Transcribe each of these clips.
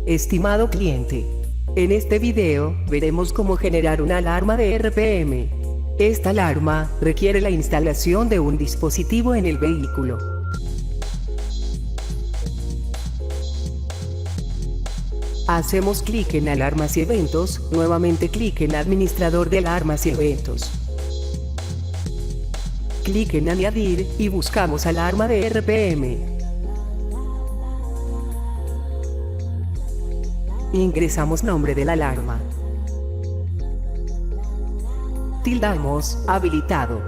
Estimado cliente, en este video veremos cómo generar una alarma de RPM. Esta alarma requiere la instalación de un dispositivo en el vehículo. Hacemos clic en Alarmas y Eventos, nuevamente clic en Administrador de alarmas y eventos. Clic en Añadir y buscamos alarma de RPM. Ingresamos nombre de la alarma. Tildamos habilitado.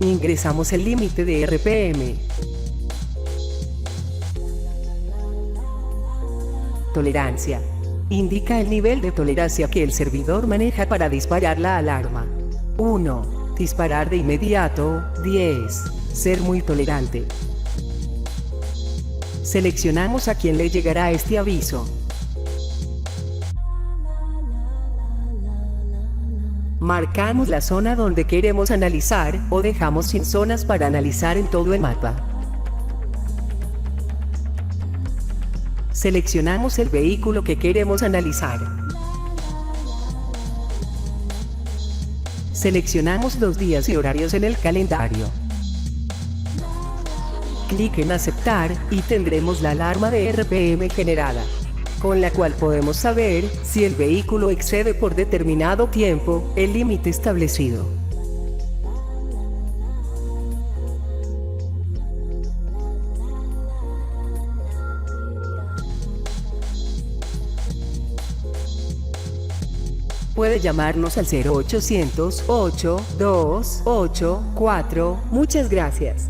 Ingresamos el límite de RPM. Tolerancia. Indica el nivel de tolerancia que el servidor maneja para disparar la alarma. 1. Disparar de inmediato. 10. Ser muy tolerante. Seleccionamos a quién le llegará este aviso. Marcamos la zona donde queremos analizar, o dejamos sin zonas para analizar en todo el mapa. Seleccionamos el vehículo que queremos analizar. Seleccionamos los días y horarios en el calendario. Clic en aceptar y tendremos la alarma de RPM generada, con la cual podemos saber si el vehículo excede por determinado tiempo el límite establecido. Puede llamarnos al 0800 828 4. Muchas gracias.